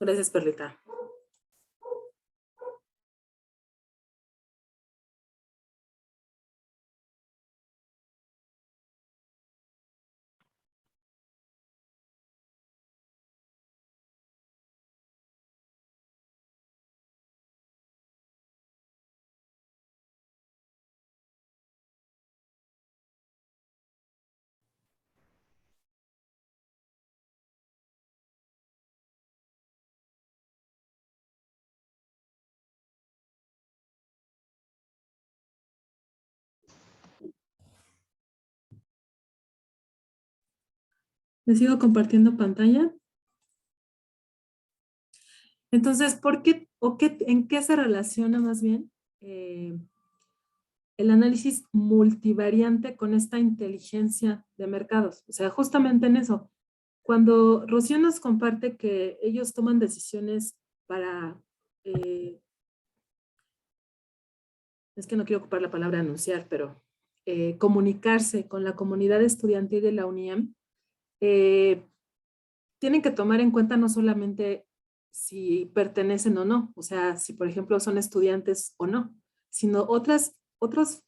Gracias, Perlita. ¿Les sigo compartiendo pantalla? Entonces, ¿por qué o qué, en qué se relaciona más bien el análisis multivariante con esta inteligencia de mercados? O sea, justamente en eso. Cuando Rocío nos comparte que ellos toman decisiones para, es que no quiero ocupar la palabra anunciar, pero comunicarse con la comunidad estudiantil de la UNIAM, tienen que tomar en cuenta no solamente si pertenecen o no, o sea, si por ejemplo son estudiantes o no, sino otras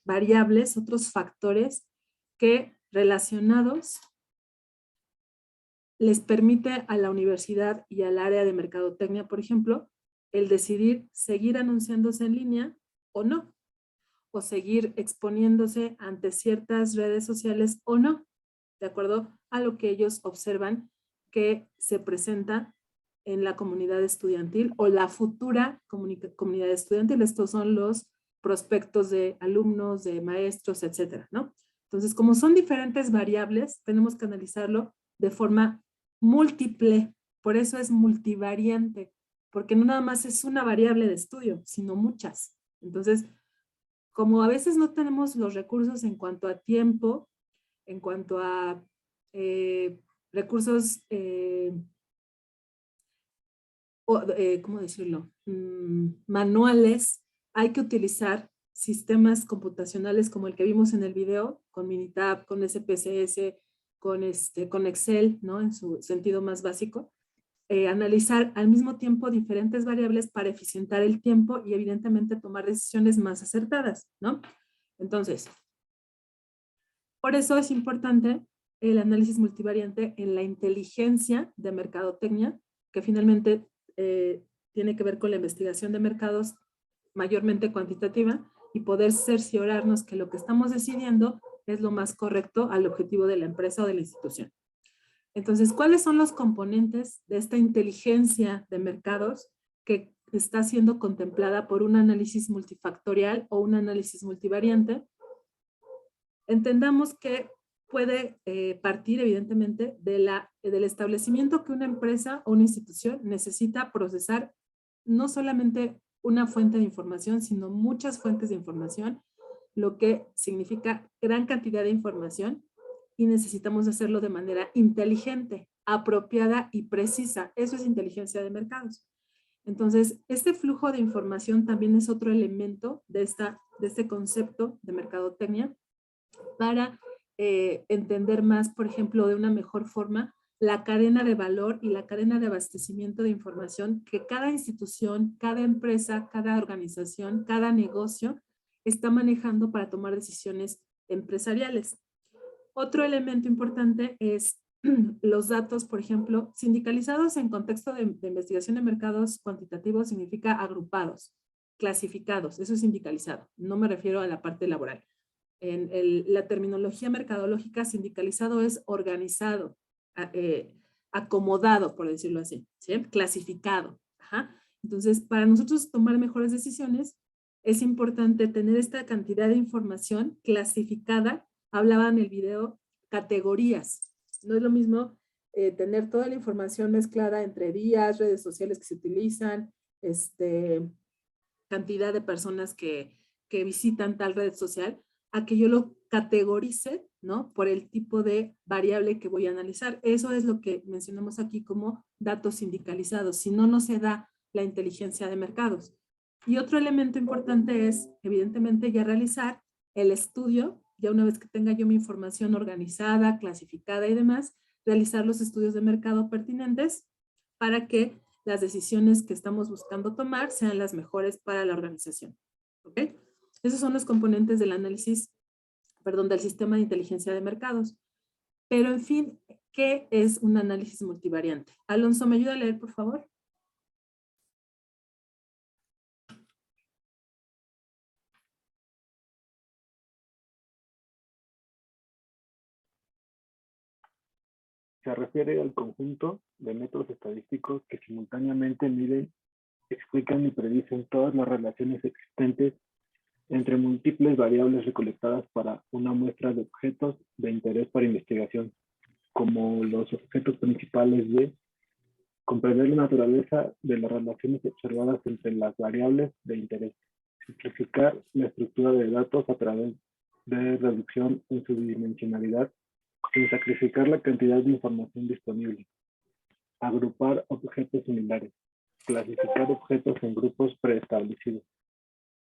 variables, otros factores que relacionados les permite a la universidad y al área de mercadotecnia, por ejemplo, el decidir seguir anunciándose en línea o no, o seguir exponiéndose ante ciertas redes sociales o no, de acuerdo a lo que ellos observan que se presenta en la comunidad estudiantil o la futura comunidad estudiantil. Estos son los prospectos de alumnos, de maestros, etcétera, ¿no? Entonces, como son diferentes variables, tenemos que analizarlo de forma múltiple. Por eso es multivariante, porque no nada más es una variable de estudio, sino muchas. Entonces, como a veces no tenemos los recursos en cuanto a tiempo, en cuanto a recursos, ¿cómo decirlo? Manuales, hay que utilizar sistemas computacionales como el que vimos en el video, con Minitab, con SPSS, con Excel, ¿no? En su sentido más básico. Analizar al mismo tiempo diferentes variables para eficientar el tiempo y evidentemente tomar decisiones más acertadas, ¿no? Entonces, por eso es importante el análisis multivariante en la inteligencia de mercadotecnia, que finalmente tiene que ver con la investigación de mercados mayormente cuantitativa y poder cerciorarnos que lo que estamos decidiendo es lo más correcto al objetivo de la empresa o de la institución. Entonces, ¿cuáles son los componentes de esta inteligencia de mercados que está siendo contemplada por un análisis multifactorial o un análisis multivariante? Entendamos que puede partir evidentemente del establecimiento que una empresa o una institución necesita procesar no solamente una fuente de información, sino muchas fuentes de información, lo que significa gran cantidad de información y necesitamos hacerlo de manera inteligente, apropiada y precisa. Eso es inteligencia de mercados. Entonces, este flujo de información también es otro elemento de este concepto de mercadotecnia para entender más, por ejemplo, de una mejor forma, la cadena de valor y la cadena de abastecimiento de información que cada institución, cada empresa, cada organización, cada negocio está manejando para tomar decisiones empresariales. Otro elemento importante es los datos, por ejemplo, sindicalizados en contexto de investigación de mercados cuantitativos significa agrupados, clasificados, eso es sindicalizado, no me refiero a la parte laboral. En la terminología mercadológica, sindicalizado es organizado, acomodado, por decirlo así, ¿sí? Clasificado. Ajá. Entonces, para nosotros tomar mejores decisiones, es importante tener esta cantidad de información clasificada. Hablaba en el video categorías. No es lo mismo tener toda la información mezclada entre días, redes sociales que se utilizan, cantidad de personas que visitan tal red social, a que yo lo categorice, ¿no? Por el tipo de variable que voy a analizar. Eso es lo que mencionamos aquí como datos sindicalizados. Si no, no se da la inteligencia de mercados. Y otro elemento importante es, evidentemente, ya realizar el estudio, ya una vez que tenga yo mi información organizada, clasificada y demás, realizar los estudios de mercado pertinentes para que las decisiones que estamos buscando tomar sean las mejores para la organización. ¿Ok? Esos son los componentes del análisis, perdón, del sistema de inteligencia de mercados. Pero, en fin, ¿qué es un análisis multivariante? Alonso, ¿me ayuda a leer, por favor? Se refiere al conjunto de métodos estadísticos que simultáneamente miden, explican y predicen todas las relaciones existentes entre múltiples variables recolectadas para una muestra de objetos de interés para investigación, como los objetos principales de comprender la naturaleza de las relaciones observadas entre las variables de interés, simplificar la estructura de datos a través de reducción en su dimensionalidad, sin sacrificar la cantidad de información disponible, agrupar objetos similares, clasificar objetos en grupos preestablecidos,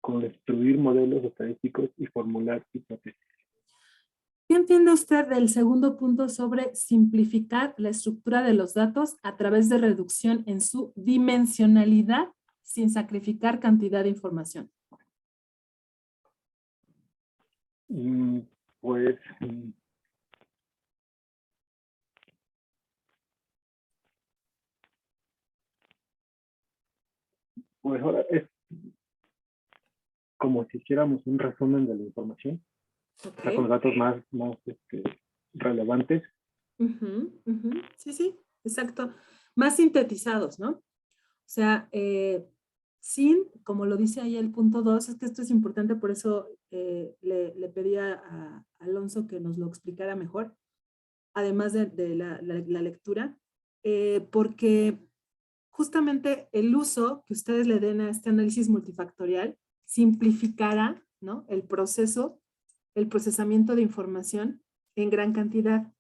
construir modelos estadísticos y formular hipótesis. ¿Qué entiende usted del segundo punto sobre simplificar la estructura de los datos a través de reducción en su dimensionalidad sin sacrificar cantidad de información? Pues ahora es como si hiciéramos un resumen de la información, Okay. O sea, con los datos más relevantes. Sí, exacto. Más sintetizados, ¿no? O sea, sin, como lo dice ahí el punto 2, es que esto es importante, por eso le pedí a Alonso que nos lo explicara mejor, además de la lectura, porque justamente el uso que ustedes le den a este análisis multifactorial simplificará, ¿no?, el procesamiento de información en gran cantidad.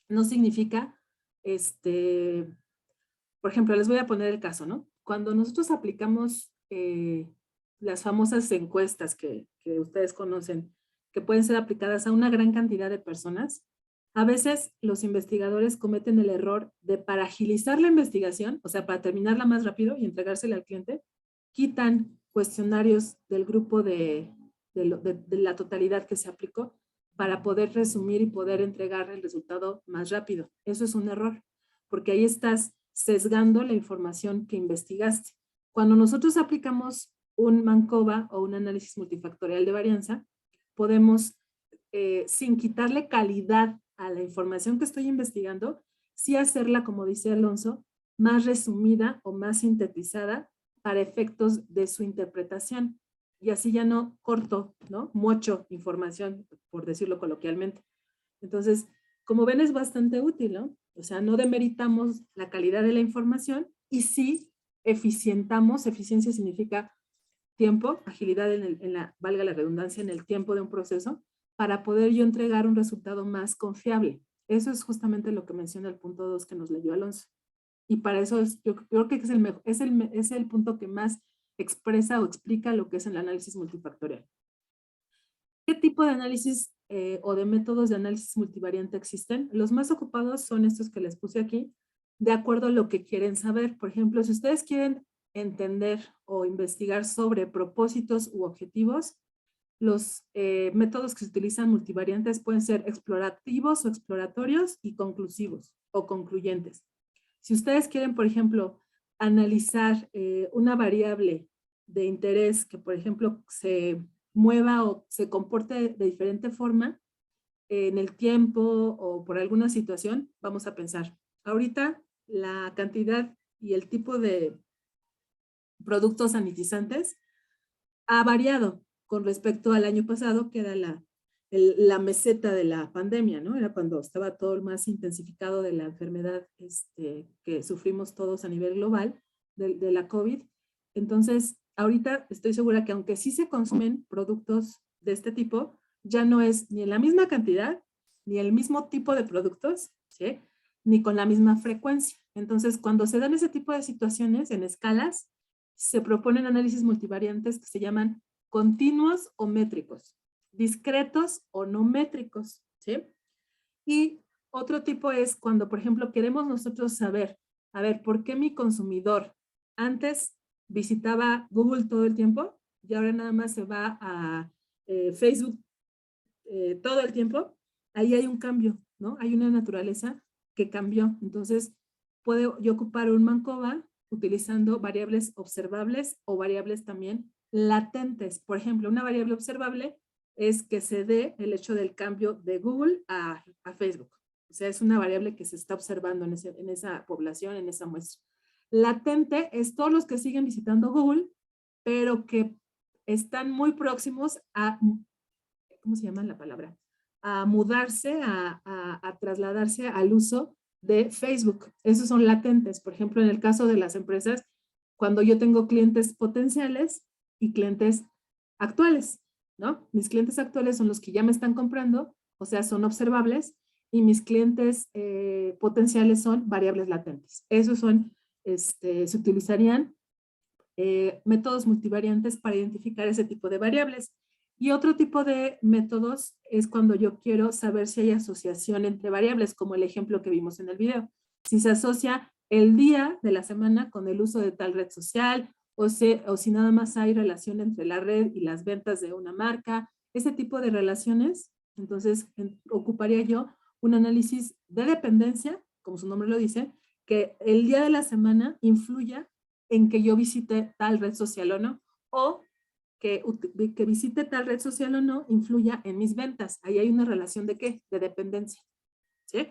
No significa, por ejemplo, les voy a poner el caso, ¿no? Cuando nosotros aplicamos las famosas encuestas que ustedes conocen, que pueden ser aplicadas a una gran cantidad de personas, a veces los investigadores cometen el error de, para agilizar la investigación, o sea, para terminarla más rápido y entregársela al cliente, quitan cuestionarios del grupo de la totalidad que se aplicó para poder resumir y poder entregar el resultado más rápido. Eso es un error, porque ahí estás sesgando la información que investigaste. Cuando nosotros aplicamos un Mancoba o un análisis multifactorial de varianza, podemos, sin quitarle calidad a la información que estoy investigando, sí hacerla, como dice Alonso, más resumida o más sintetizada para efectos de su interpretación. Y así ya no corto, ¿no?, mucho información, por decirlo coloquialmente. Entonces, como ven, es bastante útil, ¿no? O sea, no demeritamos la calidad de la información y sí eficientamos. Eficiencia significa tiempo, agilidad valga la redundancia, en el tiempo de un proceso, para poder yo entregar un resultado más confiable. Eso es justamente lo que menciona el punto 2 que nos leyó Alonso. Y para eso yo creo que es el punto que más expresa o explica lo que es el análisis multifactorial. ¿Qué tipo de análisis o de métodos de análisis multivariante existen? Los más ocupados son estos que les puse aquí, de acuerdo a lo que quieren saber. Por ejemplo, si ustedes quieren entender o investigar sobre propósitos u objetivos, los métodos que se utilizan multivariantes pueden ser explorativos o exploratorios y conclusivos o concluyentes. Si ustedes quieren, por ejemplo, analizar una variable de interés que, por ejemplo, se mueva o se comporte de diferente forma en el tiempo o por alguna situación, vamos a pensar, ahorita la cantidad y el tipo de productos sanitizantes ha variado con respecto al año pasado, que era la meseta de la pandemia, ¿no? Era cuando estaba todo el más intensificado de la enfermedad que sufrimos todos a nivel global, de la COVID. Entonces, ahorita estoy segura que aunque sí se consumen productos de este tipo, ya no es ni en la misma cantidad, ni el mismo tipo de productos, ¿sí?, ni con la misma frecuencia. Entonces, cuando se dan ese tipo de situaciones en escalas, se proponen análisis multivariantes que se llaman continuos o métricos, discretos o no métricos, ¿sí? Y otro tipo es cuando, por ejemplo, queremos nosotros saber, a ver, ¿por qué mi consumidor antes visitaba Google todo el tiempo y ahora nada más se va a Facebook todo el tiempo, ahí hay un cambio, ¿no? Hay una naturaleza que cambió. Entonces, puedo yo ocupar un Mancoba utilizando variables observables o variables también latentes. Por ejemplo, una variable observable es que se dé el hecho del cambio de Google a Facebook. O sea, es una variable que se está observando en esa población, en esa muestra. Latente es todos los que siguen visitando Google, pero que están muy próximos a, ¿cómo se llama la palabra? A mudarse, a trasladarse al uso de Facebook. Esos son latentes. Por ejemplo, en el caso de las empresas, cuando yo tengo clientes potenciales y clientes actuales, ¿no? Mis clientes actuales son los que ya me están comprando, o sea, son observables, y mis clientes potenciales son variables latentes. Esos son, se utilizarían métodos multivariantes para identificar ese tipo de variables. Y otro tipo de métodos es cuando yo quiero saber si hay asociación entre variables, como el ejemplo que vimos en el video. Si se asocia el día de la semana con el uso de tal red social, o si nada más hay relación entre la red y las ventas de una marca, ese tipo de relaciones, entonces ocuparía yo un análisis de dependencia, como su nombre lo dice, que el día de la semana influya en que yo visite tal red social o no, o que visite tal red social o no influya en mis ventas. Ahí hay una relación de ¿qué? De dependencia, ¿sí?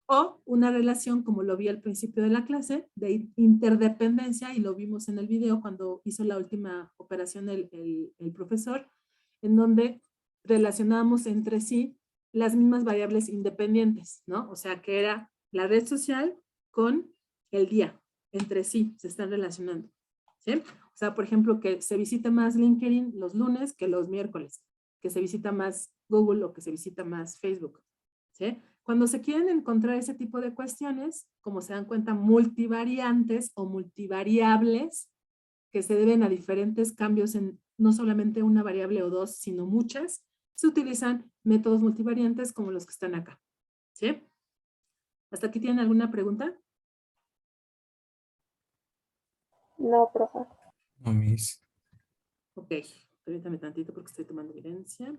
O una relación, como lo vi al principio de la clase, de interdependencia, y lo vimos en el video cuando hizo la última operación el profesor, en donde relacionábamos entre sí las mismas variables independientes, ¿no? O sea, que era la red social con el día, entre sí se están relacionando, ¿sí? O sea, por ejemplo, que se visita más LinkedIn los lunes que los miércoles, que se visita más Google o que se visita más Facebook, ¿sí? Cuando se quieren encontrar ese tipo de cuestiones, como se dan cuenta, multivariantes o multivariables que se deben a diferentes cambios en no solamente una variable o dos, sino muchas, se utilizan métodos multivariantes como los que están acá, ¿sí? ¿Hasta aquí tienen alguna pregunta? No, profe. No, Miss. Ok, permítame tantito porque estoy tomando evidencia.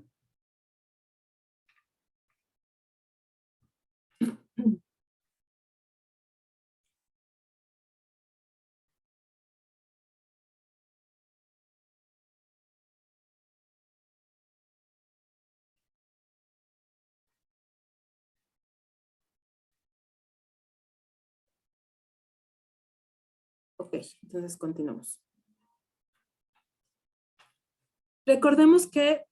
Ok, entonces continuamos. Recordemos que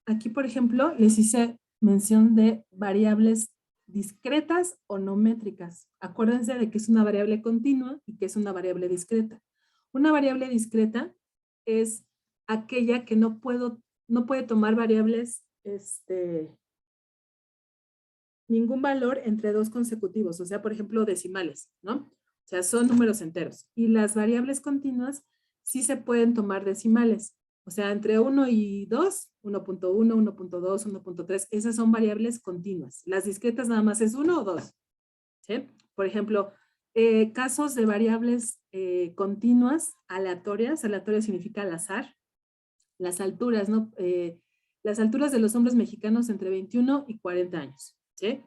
aquí, por ejemplo, les hice mención de variables discretas o no métricas. Acuérdense de que es una variable continua y que es una variable discreta. Una variable discreta es aquella que no puede tomar variables, ningún valor entre dos consecutivos, o sea, por ejemplo, decimales, ¿no? O sea, son números enteros. Y las variables continuas sí se pueden tomar decimales. O sea, entre 1 y 2, 1.1, 1.2, 1.3, esas son variables continuas. Las discretas nada más es 1 o 2. ¿Sí? Por ejemplo, casos de variables continuas, aleatorias. Aleatoria significa al azar. Las alturas, ¿no? Las alturas de los hombres mexicanos entre 21 y 40 años. ¿Sí?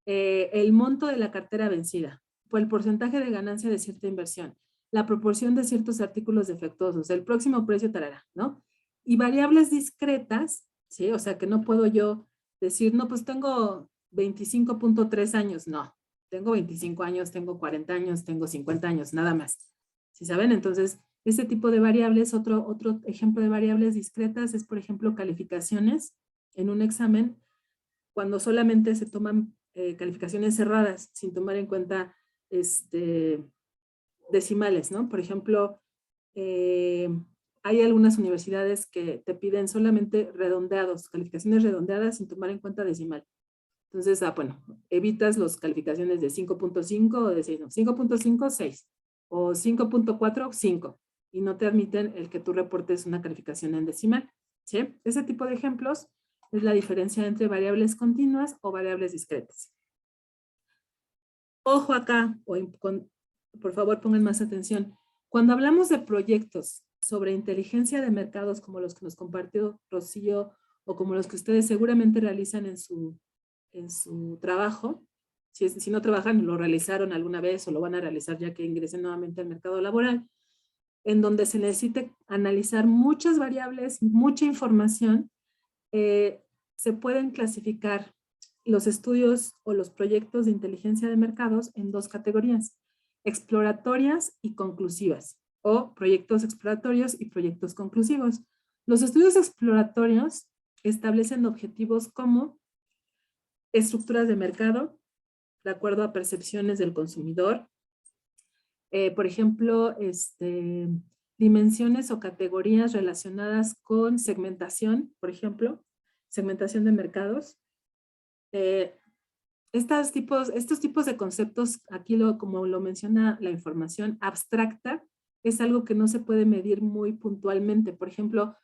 El monto de la cartera vencida, o el porcentaje de ganancia de cierta inversión, la proporción de ciertos artículos defectuosos, el próximo precio tarará, ¿no? Y variables discretas, ¿sí? O sea, que no puedo yo decir, no, pues tengo 25.3 años, no, tengo 25 años, tengo 40 años, tengo 50 años, nada más. ¿Sí saben? Entonces, este tipo de variables, otro ejemplo de variables discretas es, por ejemplo, calificaciones en un examen, cuando solamente se toman calificaciones cerradas, sin tomar en cuenta decimales, ¿no? Por ejemplo, hay algunas universidades que te piden solamente redondeados, calificaciones redondeadas sin tomar en cuenta decimal. Entonces, bueno, evitas las calificaciones de 5.5 o de 6, no, 5.5, 6, o 5.4, 5, y no te admiten el que tú reportes una calificación en decimal, ¿sí? Ese tipo de ejemplos es la diferencia entre variables continuas o variables discretas. Ojo acá, por favor pongan más atención. Cuando hablamos de proyectos sobre inteligencia de mercados como los que nos compartió Rocío o como los que ustedes seguramente realizan en su trabajo, si no trabajan, lo realizaron alguna vez o lo van a realizar ya que ingresen nuevamente al mercado laboral, en donde se necesite analizar muchas variables, mucha información, se pueden clasificar los estudios o los proyectos de inteligencia de mercados en dos categorías: exploratorias y conclusivas, o proyectos exploratorios y proyectos conclusivos. Los estudios exploratorios establecen objetivos como estructuras de mercado, de acuerdo a percepciones del consumidor. Por ejemplo, dimensiones o categorías relacionadas con segmentación, por ejemplo, segmentación de mercados. Estos tipos de conceptos, aquí como lo menciona la información abstracta, es algo que no se puede medir muy puntualmente. Por ejemplo,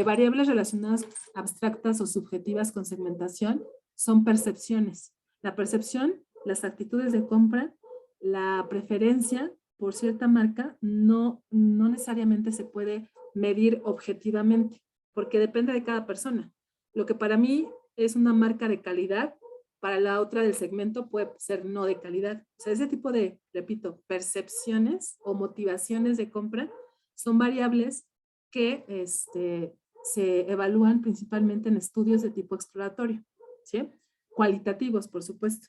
variables relacionadas abstractas o subjetivas con segmentación son percepciones. La percepción, las actitudes de compra, la preferencia por cierta marca no necesariamente se puede medir objetivamente, porque depende de cada persona. Lo que para mí es una marca de calidad, para la otra del segmento puede ser no de calidad. O sea, ese tipo de, repito, percepciones o motivaciones de compra son variables que se evalúan principalmente en estudios de tipo exploratorio, ¿sí? Cualitativos, por supuesto.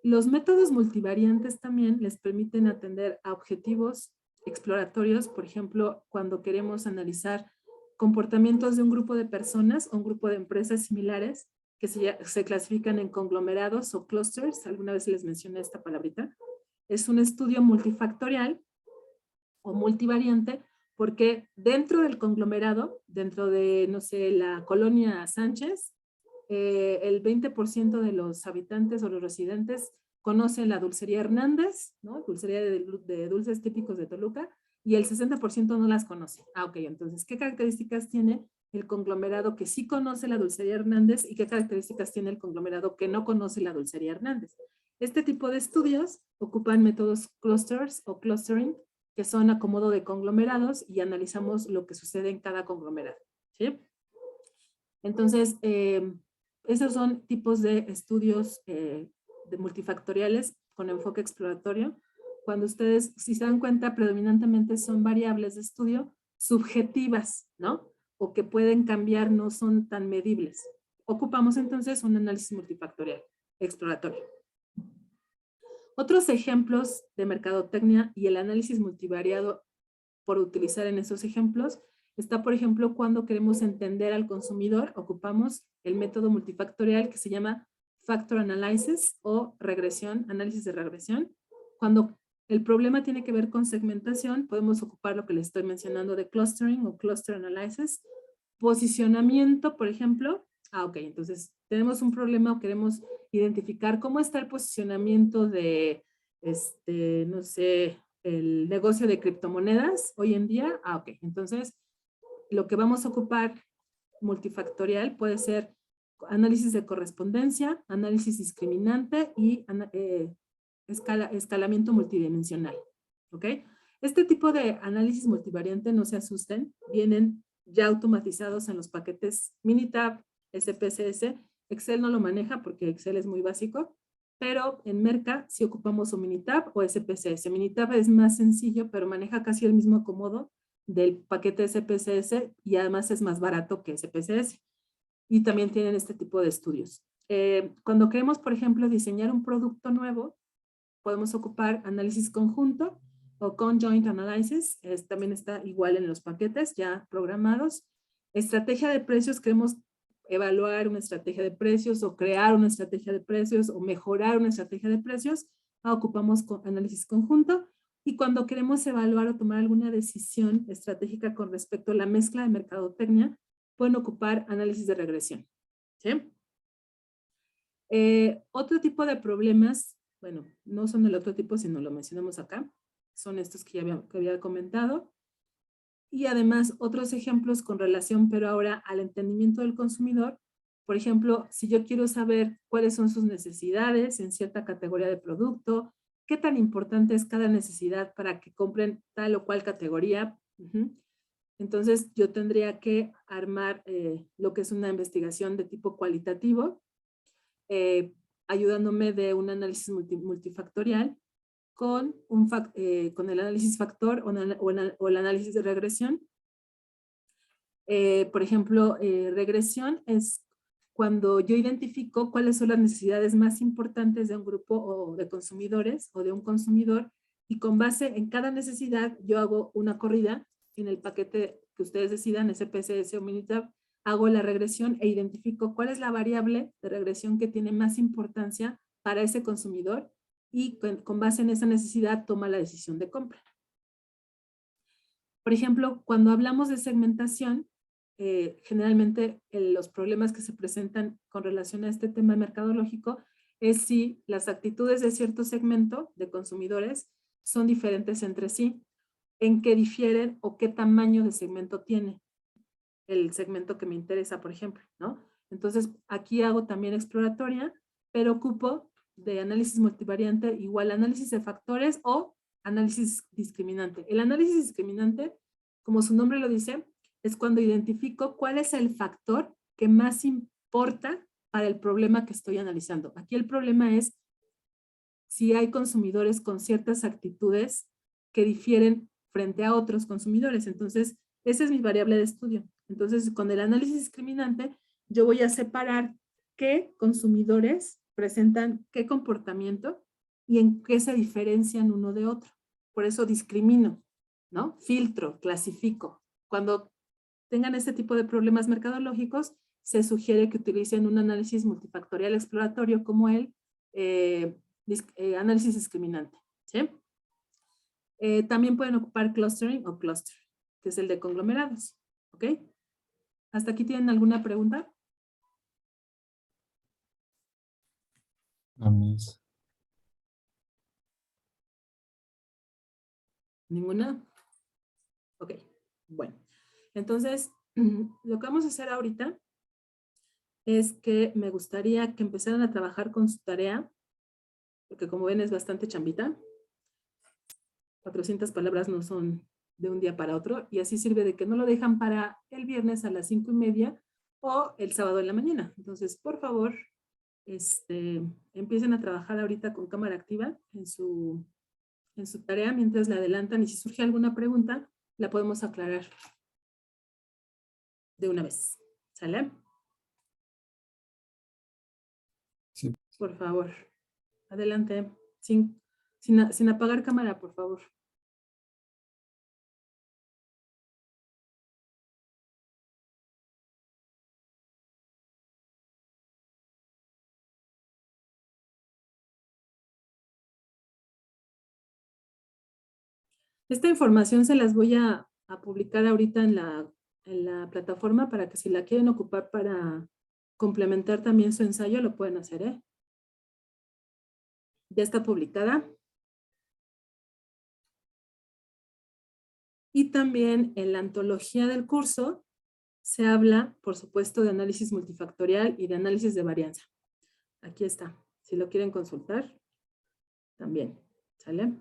Los métodos multivariantes también les permiten atender a objetivos exploratorios, por ejemplo, cuando queremos analizar comportamientos de un grupo de personas o un grupo de empresas similares que se clasifican en conglomerados o clusters. Alguna vez les mencioné esta palabrita. Es un estudio multifactorial o multivariante porque dentro del conglomerado, dentro de, no sé, la colonia Sánchez, el 20% de los habitantes o los residentes conocen la dulcería Hernández, ¿no? Dulcería de dulces típicos de Toluca, y el 60% no las conoce. Ok, entonces, ¿qué características tiene el conglomerado que sí conoce la dulcería Hernández y qué características tiene el conglomerado que no conoce la dulcería Hernández? Este tipo de estudios ocupan métodos clusters o clustering, que son acomodo de conglomerados, y analizamos lo que sucede en cada conglomerado, ¿sí? Entonces, esos son tipos de estudios de multifactoriales con enfoque exploratorio. Cuando ustedes, si se dan cuenta, predominantemente son variables de estudio subjetivas, ¿no? O que pueden cambiar, no son tan medibles. Ocupamos entonces un análisis multifactorial exploratorio. Otros ejemplos de mercadotecnia y el análisis multivariado por utilizar en esos ejemplos está, por ejemplo, cuando queremos entender al consumidor, ocupamos el método multifactorial que se llama Factor Analysis o regresión, análisis de regresión. Cuando el problema tiene que ver con segmentación, podemos ocupar lo que les estoy mencionando de clustering o cluster analysis. Posicionamiento, por ejemplo. Ok, entonces tenemos un problema o queremos identificar cómo está el posicionamiento de, no sé, el negocio de criptomonedas hoy en día. Ok, entonces lo que vamos a ocupar multifactorial puede ser análisis de correspondencia, análisis discriminante y escalamiento multidimensional. ¿Ok? Este tipo de análisis multivariante, no se asusten, vienen ya automatizados en los paquetes Minitab, SPSS. Excel no lo maneja porque Excel es muy básico, pero en Merca sí ocupamos o Minitab o SPSS. Minitab es más sencillo, pero maneja casi el mismo acomodo del paquete SPSS y además es más barato que SPSS. Y también tienen este tipo de estudios. Cuando queremos, por ejemplo, diseñar un producto nuevo, podemos ocupar análisis conjunto o conjoint analysis. También está igual en los paquetes ya programados. Estrategia de precios, queremos evaluar una estrategia de precios o crear una estrategia de precios o mejorar una estrategia de precios, ocupamos análisis conjunto. Y cuando queremos evaluar o tomar alguna decisión estratégica con respecto a la mezcla de mercadotecnia, pueden ocupar análisis de regresión. ¿Sí? Otro tipo de problemas, bueno, no son el otro tipo, sino lo mencionamos acá, son estos que ya había comentado. Y además otros ejemplos con relación, pero ahora al entendimiento del consumidor. Por ejemplo, si yo quiero saber cuáles son sus necesidades en cierta categoría de producto, qué tan importante es cada necesidad para que compren tal o cual categoría. Entonces, yo tendría que armar lo que es una investigación de tipo cualitativo, ayudándome de un análisis multifactorial con el análisis factor o el análisis de regresión. Por ejemplo, regresión es cuando yo identifico cuáles son las necesidades más importantes de un grupo o de consumidores o de un consumidor, y con base en cada necesidad yo hago una corrida en el paquete que ustedes decidan, SPSS o Minitab, hago la regresión e identifico cuál es la variable de regresión que tiene más importancia para ese consumidor, y con base en esa necesidad toma la decisión de compra. Por ejemplo, cuando hablamos de segmentación, generalmente los problemas que se presentan con relación a este tema mercadológico es si las actitudes de cierto segmento de consumidores son diferentes entre sí, en qué difieren o qué tamaño de segmento tiene el segmento que me interesa, por ejemplo, ¿no? Entonces, aquí hago también exploratoria, pero ocupo de análisis multivariante igual análisis de factores o análisis discriminante. El análisis discriminante, como su nombre lo dice, es cuando identifico cuál es el factor que más importa para el problema que estoy analizando. Aquí el problema es si hay consumidores con ciertas actitudes que difieren frente a otros consumidores. Entonces, esa es mi variable de estudio. Entonces, con el análisis discriminante, yo voy a separar qué consumidores presentan qué comportamiento y en qué se diferencian uno de otro. Por eso discrimino, ¿no? Filtro, clasifico. Cuando tengan este tipo de problemas mercadológicos, se sugiere que utilicen un análisis multifactorial exploratorio como el análisis discriminante, ¿sí? También pueden ocupar clustering o cluster, que es el de conglomerados, ¿ok? ¿Hasta aquí tienen alguna pregunta? A mis. ¿Ninguna? Ok, bueno. Entonces, lo que vamos a hacer ahorita es que me gustaría que empezaran a trabajar con su tarea, porque como ven es bastante chambita. 400 palabras no son de un día para otro, y así sirve de que no lo dejan para el viernes a las 5:30 o el sábado en la mañana. Entonces, por favor, empiecen a trabajar ahorita con cámara activa en su tarea mientras la adelantan, y si surge alguna pregunta, la podemos aclarar de una vez. ¿Sale? Sí. Por favor, adelante. Sin apagar cámara, por favor. Esta información se las voy a publicar ahorita en la plataforma para que si la quieren ocupar para complementar también su ensayo, lo pueden hacer, ¿eh? Ya está publicada. Y también en la antología del curso se habla, por supuesto, de análisis multifactorial y de análisis de varianza. Aquí está. Si lo quieren consultar, también. ¿Sale?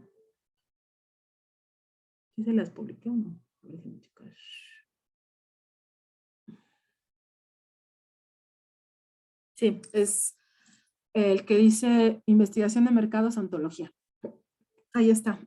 ¿Sí se las publiqué o no? A ver, déjenme checar. Sí, es el que dice investigación de mercados, antología. Ahí está.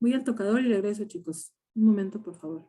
Voy al tocador y regreso, chicos. Un momento, por favor.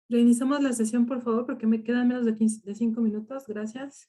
Reiniciamos la sesión, por favor, porque me quedan menos de 5 minutos. Gracias.